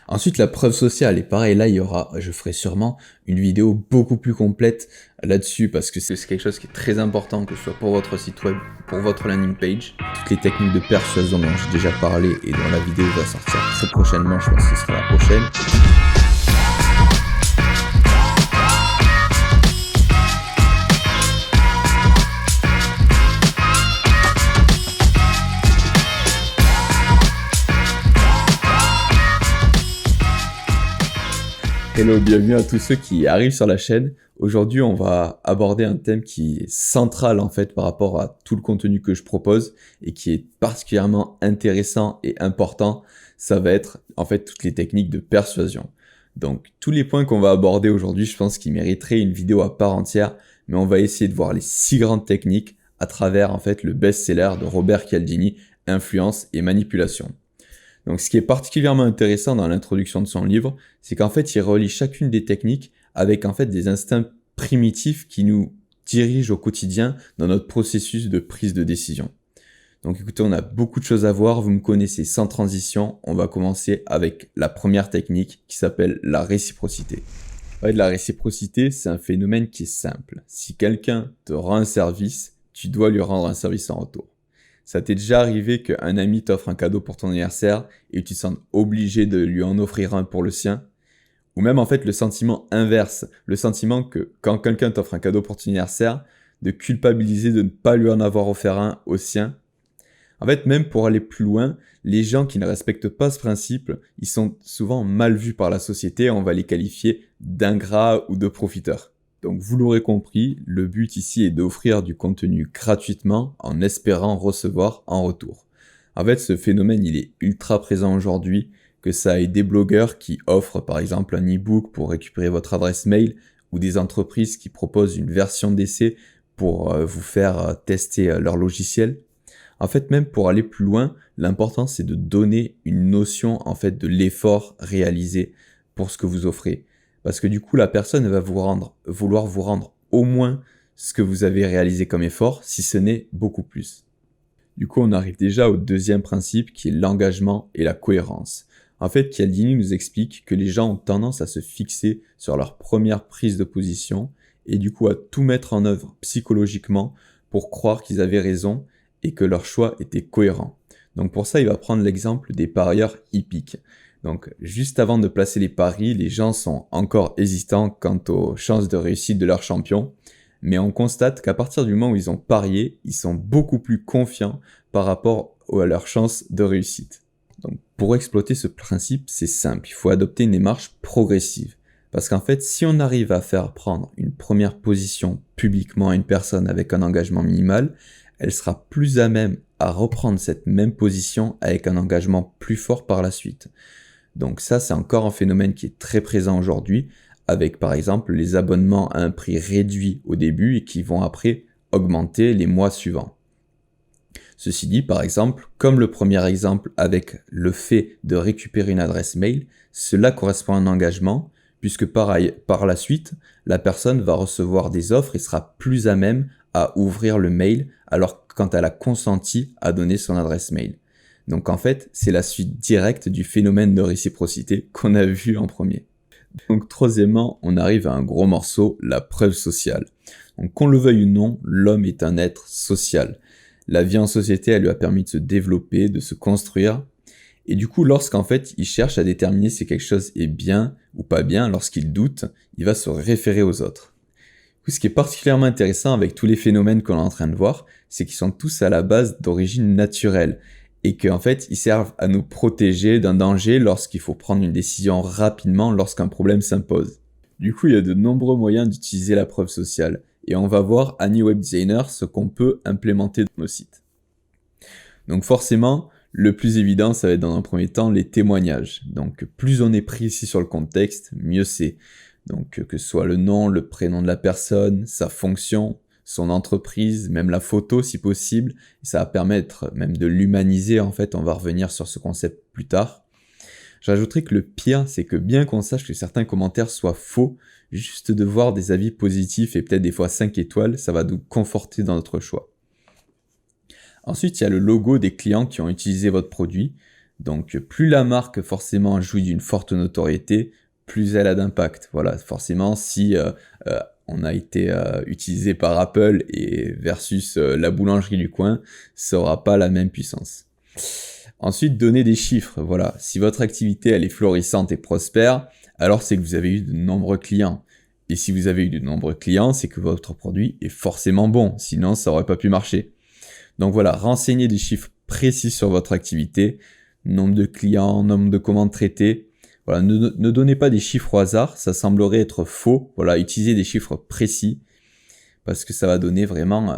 Ensuite, la preuve sociale, et pareil, là, je ferai sûrement une vidéo beaucoup plus complète là-dessus, parce que c'est quelque chose qui est très important, que ce soit pour votre site web, pour votre landing page. Toutes les techniques de persuasion dont j'ai déjà parlé et dont la vidéo va sortir très prochainement, je pense que ce sera la prochaine. Hello, bienvenue à tous ceux qui arrivent sur la chaîne. Aujourd'hui, on va aborder un thème qui est central en fait par rapport à tout le contenu que je propose et qui est particulièrement intéressant et important. Ça va être en fait toutes les techniques de persuasion. Donc tous les points qu'on va aborder aujourd'hui, je pense qu'ils mériteraient une vidéo à part entière, mais on va essayer de voir les 6 grandes techniques à travers en fait le best-seller de Robert Cialdini, Influence et Manipulation. Donc ce qui est particulièrement intéressant dans l'introduction de son livre, c'est qu'en fait il relie chacune des techniques avec en fait des instincts primitifs qui nous dirigent au quotidien dans notre processus de prise de décision. Donc écoutez, on a beaucoup de choses à voir, vous me connaissez sans transition, on va commencer avec la première technique qui s'appelle la réciprocité. La réciprocité, c'est un phénomène qui est simple. Si quelqu'un te rend un service, tu dois lui rendre un service en retour. Ça t'est déjà arrivé qu'un ami t'offre un cadeau pour ton anniversaire et tu te sens obligé de lui en offrir un pour le sien? Ou même en fait le sentiment inverse, le sentiment que quand quelqu'un t'offre un cadeau pour ton anniversaire, de culpabiliser de ne pas lui en avoir offert un au sien. En fait, même pour aller plus loin, les gens qui ne respectent pas ce principe, ils sont souvent mal vus par la société, on va les qualifier d'ingrats ou de profiteurs. Donc vous l'aurez compris, le but ici est d'offrir du contenu gratuitement en espérant recevoir en retour. En fait, ce phénomène, il est ultra présent aujourd'hui, que ça ait des blogueurs qui offrent par exemple un e-book pour récupérer votre adresse mail ou des entreprises qui proposent une version d'essai pour vous faire tester leur logiciel. En fait, même pour aller plus loin, l'important c'est de donner une notion en fait de l'effort réalisé pour ce que vous offrez. Parce que du coup, la personne va vouloir vous rendre au moins ce que vous avez réalisé comme effort, si ce n'est beaucoup plus. Du coup, on arrive déjà au deuxième principe qui est l'engagement et la cohérence. En fait, Cialdini nous explique que les gens ont tendance à se fixer sur leur première prise de position et du coup à tout mettre en œuvre psychologiquement pour croire qu'ils avaient raison et que leur choix était cohérent. Donc pour ça, il va prendre l'exemple des parieurs hippiques. Donc, juste avant de placer les paris, les gens sont encore hésitants quant aux chances de réussite de leur champion, mais on constate qu'à partir du moment où ils ont parié, ils sont beaucoup plus confiants par rapport à leurs chances de réussite. Donc, pour exploiter ce principe, c'est simple, il faut adopter une démarche progressive. Parce qu'en fait, si on arrive à faire prendre une première position publiquement à une personne avec un engagement minimal, elle sera plus à même à reprendre cette même position avec un engagement plus fort par la suite. Donc ça, c'est encore un phénomène qui est très présent aujourd'hui, avec par exemple les abonnements à un prix réduit au début et qui vont après augmenter les mois suivants. Ceci dit, par exemple, comme le premier exemple avec le fait de récupérer une adresse mail, cela correspond à un engagement, puisque par la suite, la personne va recevoir des offres et sera plus à même à ouvrir le mail alors quand elle a consenti à donner son adresse mail. Donc en fait, c'est la suite directe du phénomène de réciprocité qu'on a vu en premier. Donc troisièmement, on arrive à un gros morceau, la preuve sociale. Donc qu'on le veuille ou non, l'homme est un être social. La vie en société, elle lui a permis de se développer, de se construire. Et du coup, lorsqu'en fait, il cherche à déterminer si quelque chose est bien ou pas bien, lorsqu'il doute, il va se référer aux autres. Du coup, ce qui est particulièrement intéressant avec tous les phénomènes qu'on est en train de voir, c'est qu'ils sont tous à la base d'origine naturelle. Et qu'en fait, ils servent à nous protéger d'un danger lorsqu'il faut prendre une décision rapidement lorsqu'un problème s'impose. Du coup, il y a de nombreux moyens d'utiliser la preuve sociale, et on va voir, Annie Web Designer, ce qu'on peut implémenter dans nos sites. Donc forcément, le plus évident, ça va être dans un premier temps les témoignages. Donc plus on est précis sur le contexte, mieux c'est. Donc que ce soit le nom, le prénom de la personne, sa fonction, son entreprise, même la photo si possible, et ça va permettre même de l'humaniser en fait, on va revenir sur ce concept plus tard. J'ajouterais que le pire, c'est que bien qu'on sache que certains commentaires soient faux, juste de voir des avis positifs et peut-être des fois 5 étoiles, ça va nous conforter dans notre choix. Ensuite, il y a le logo des clients qui ont utilisé votre produit. Donc plus la marque forcément jouit d'une forte notoriété, plus elle a d'impact. Voilà, forcément si on a été utilisé par Apple et versus la boulangerie du coin, ça aura pas la même puissance. Ensuite, donner des chiffres. Voilà, si votre activité elle est florissante et prospère, alors c'est que vous avez eu de nombreux clients. Et si vous avez eu de nombreux clients, c'est que votre produit est forcément bon. Sinon, ça aurait pas pu marcher. Donc voilà, renseignez des chiffres précis sur votre activité, nombre de clients, nombre de commandes traitées. Voilà, ne donnez pas des chiffres au hasard, ça semblerait être faux. Voilà, utilisez des chiffres précis parce que ça va donner vraiment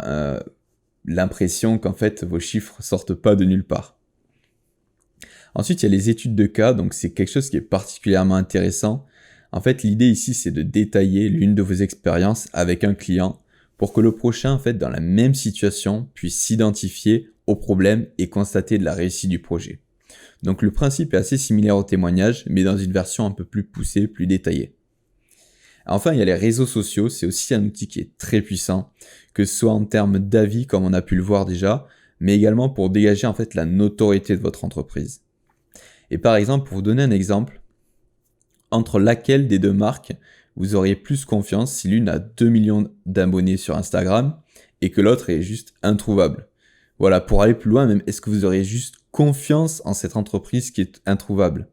l'impression qu'en fait vos chiffres sortent pas de nulle part. Ensuite, il y a les études de cas, donc c'est quelque chose qui est particulièrement intéressant. En fait, l'idée ici, c'est de détailler l'une de vos expériences avec un client pour que le prochain, en fait, dans la même situation, puisse s'identifier au problème et constater de la réussite du projet. Donc le principe est assez similaire au témoignage, mais dans une version un peu plus poussée, plus détaillée. Enfin, il y a les réseaux sociaux, c'est aussi un outil qui est très puissant, que ce soit en termes d'avis, comme on a pu le voir déjà, mais également pour dégager en fait la notoriété de votre entreprise. Et par exemple, pour vous donner un exemple, entre laquelle des deux marques vous auriez plus confiance si l'une a 2 millions d'abonnés sur Instagram et que l'autre est juste introuvable. Voilà, pour aller plus loin, même, est-ce que vous auriez juste confiance en cette entreprise qui est introuvable?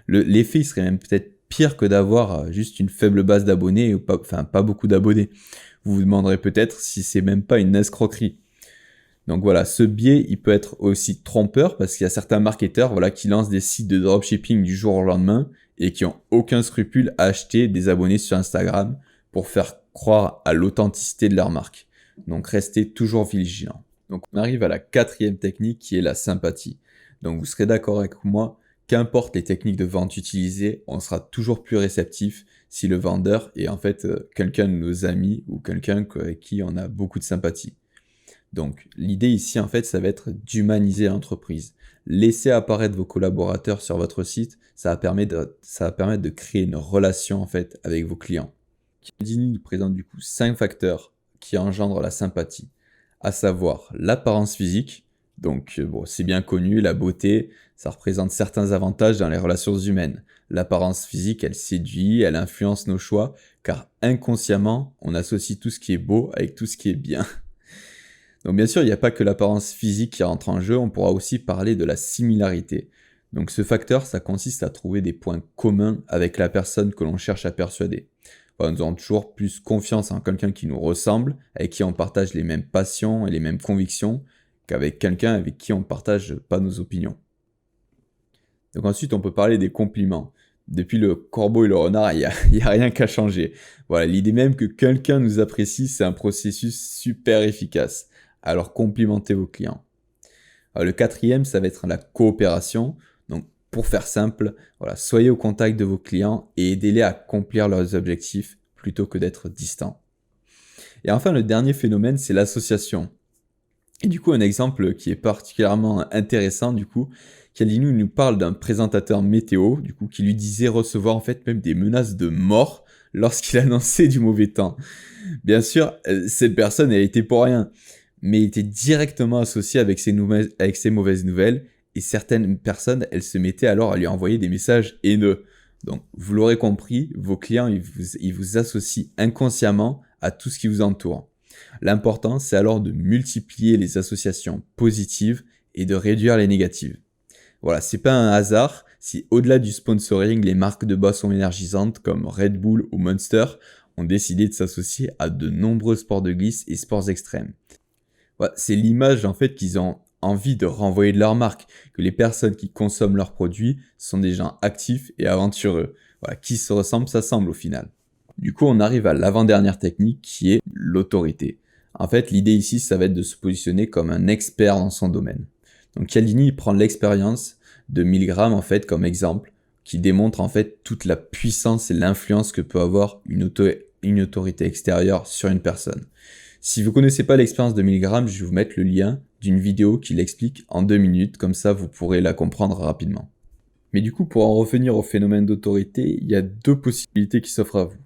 L'effet il serait même peut-être pire que d'avoir juste une faible base d'abonnés ou pas beaucoup d'abonnés. Vous vous demanderez peut-être si c'est même pas une escroquerie. Donc voilà, ce biais, il peut être aussi trompeur parce qu'il y a certains marketeurs voilà, qui lancent des sites de dropshipping du jour au lendemain et qui ont aucun scrupule à acheter des abonnés sur Instagram pour faire croire à l'authenticité de leur marque. Donc restez toujours vigilants. Donc on arrive à la quatrième technique qui est la sympathie. Donc vous serez d'accord avec moi, qu'importe les techniques de vente utilisées, on sera toujours plus réceptif si le vendeur est en fait quelqu'un de nos amis ou quelqu'un avec qui on a beaucoup de sympathie. Donc l'idée ici en fait ça va être d'humaniser l'entreprise. Laissez apparaître vos collaborateurs sur votre site, ça va permettre de créer une relation en fait avec vos clients. Chialdini nous présente du coup 5 facteurs qui engendrent la sympathie, à savoir l'apparence physique. Donc bon, c'est bien connu, la beauté, ça représente certains avantages dans les relations humaines. L'apparence physique, elle séduit, elle influence nos choix, car inconsciemment, on associe tout ce qui est beau avec tout ce qui est bien. Donc bien sûr, il n'y a pas que l'apparence physique qui rentre en jeu, on pourra aussi parler de la similarité. Donc ce facteur, ça consiste à trouver des points communs avec la personne que l'on cherche à persuader. Voilà, nous avons toujours plus confiance en quelqu'un qui nous ressemble, avec qui on partage les mêmes passions et les mêmes convictions, qu'avec quelqu'un avec qui on ne partage pas nos opinions. Donc ensuite, on peut parler des compliments. Depuis le corbeau et le renard, il y a rien qu'à changer. Voilà, l'idée même que quelqu'un nous apprécie, c'est un processus super efficace. Alors complimentez vos clients. Alors, le quatrième, ça va être la coopération. Donc pour faire simple, voilà, soyez au contact de vos clients et aidez-les à accomplir leurs objectifs plutôt que d'être distants. Et enfin, le dernier phénomène, c'est l'association. Et du coup, un exemple qui est particulièrement intéressant, du coup, Chialdini nous parle d'un présentateur météo, du coup, qui lui disait recevoir en fait même des menaces de mort lorsqu'il annonçait du mauvais temps. Bien sûr, cette personne, elle était pour rien, mais était directement associée avec ces mauvaises nouvelles, et certaines personnes, elles se mettaient alors à lui envoyer des messages haineux. Donc, vous l'aurez compris, vos clients, ils vous associent inconsciemment à tout ce qui vous entoure. L'important, c'est alors de multiplier les associations positives et de réduire les négatives. Voilà, c'est pas un hasard si au-delà du sponsoring, les marques de boissons énergisantes comme Red Bull ou Monster ont décidé de s'associer à de nombreux sports de glisse et sports extrêmes. Voilà, c'est l'image en fait qu'ils ont envie de renvoyer de leur marque, que les personnes qui consomment leurs produits sont des gens actifs et aventureux. Voilà, qui se ressemble s'assemble au final. Du coup, on arrive à l'avant-dernière technique qui est l'autorité. En fait, l'idée ici, ça va être de se positionner comme un expert dans son domaine. Donc Chialdini prend l'expérience de Milgram en fait comme exemple, qui démontre en fait toute la puissance et l'influence que peut avoir une autorité extérieure sur une personne. Si vous connaissez pas l'expérience de Milgram, je vais vous mettre le lien d'une vidéo qui l'explique en 2 minutes, comme ça vous pourrez la comprendre rapidement. Mais du coup, pour en revenir au phénomène d'autorité, il y a 2 possibilités qui s'offrent à vous.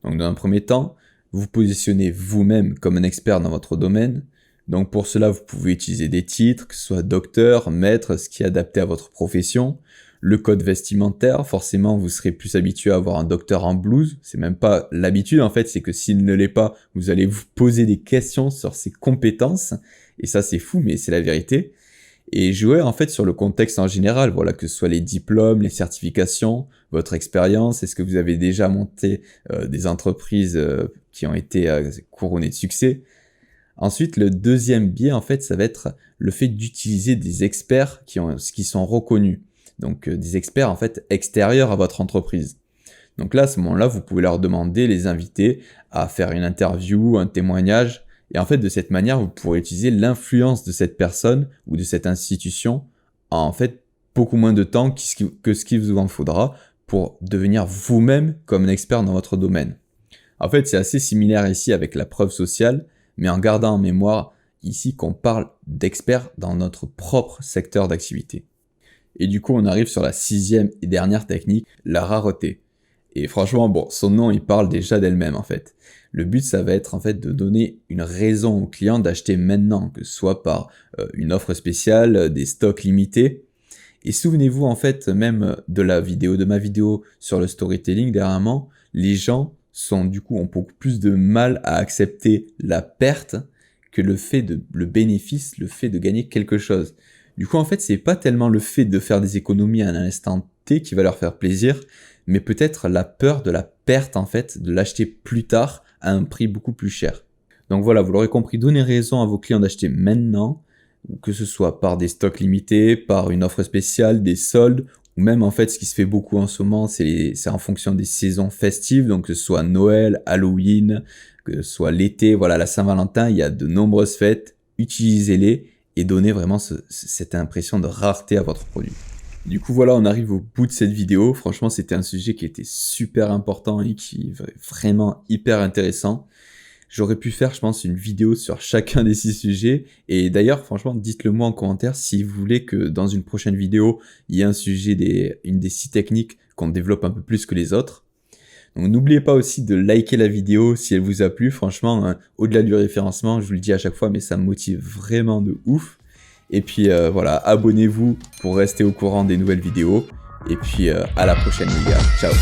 Donc dans un premier temps, vous positionnez vous-même comme un expert dans votre domaine, Donc pour cela, vous pouvez utiliser des titres, que ce soit docteur, maître, ce qui est adapté à votre profession. Le code vestimentaire, forcément, vous serez plus habitué à avoir un docteur en blouse. C'est même pas l'habitude, en fait, c'est que s'il ne l'est pas, vous allez vous poser des questions sur ses compétences. Et ça, c'est fou, mais c'est la vérité. Et jouer, en fait, sur le contexte en général. Voilà, que ce soit les diplômes, les certifications, votre expérience. Est-ce que vous avez déjà monté des entreprises qui ont été couronnées de succès? Ensuite, le deuxième biais, en fait, ça va être le fait d'utiliser des experts qui sont reconnus. Donc, des experts, en fait, extérieurs à votre entreprise. Donc là, à ce moment-là, vous pouvez leur demander, les inviter à faire une interview, un témoignage. Et en fait, de cette manière, vous pourrez utiliser l'influence de cette personne ou de cette institution en fait beaucoup moins de temps que ce qu'il vous en faudra pour devenir vous-même comme un expert dans votre domaine. En fait, c'est assez similaire ici avec la preuve sociale, mais en gardant en mémoire ici qu'on parle d'experts dans notre propre secteur d'activité. Et du coup, on arrive sur la 6e et dernière technique, la rareté. Et franchement, bon, son nom, il parle déjà d'elle-même en fait. Le but, ça va être en fait de donner une raison au client d'acheter maintenant, que ce soit par une offre spéciale, des stocks limités. Et souvenez-vous en fait même de ma vidéo sur le storytelling dernièrement, les gens ont beaucoup plus de mal à accepter la perte que le bénéfice, le fait de gagner quelque chose. Du coup, en fait, c'est pas tellement le fait de faire des économies à un instant T qui va leur faire plaisir, mais peut-être la peur de la perte, en fait, de l'acheter plus tard à un prix beaucoup plus cher. Donc voilà, vous l'aurez compris, donnez raison à vos clients d'acheter maintenant, que ce soit par des stocks limités, par une offre spéciale, des soldes, ou même en fait, ce qui se fait beaucoup en ce moment, c'est en fonction des saisons festives, donc que ce soit Noël, Halloween, que ce soit l'été, voilà, la Saint-Valentin, il y a de nombreuses fêtes, utilisez-les et donnez vraiment cette impression de rareté à votre produit. Du coup, voilà, on arrive au bout de cette vidéo. Franchement, c'était un sujet qui était super important et qui est vraiment hyper intéressant. J'aurais pu faire, je pense, une vidéo sur chacun des 6 sujets. Et d'ailleurs, franchement, dites-le moi en commentaire si vous voulez que dans une prochaine vidéo, il y ait un sujet une des 6 techniques qu'on développe un peu plus que les autres. Donc n'oubliez pas aussi de liker la vidéo si elle vous a plu. Franchement, au-delà du référencement, je vous le dis à chaque fois, mais ça me motive vraiment de ouf. Et puis voilà, abonnez-vous pour rester au courant des nouvelles vidéos. Et puis à la prochaine les gars, ciao.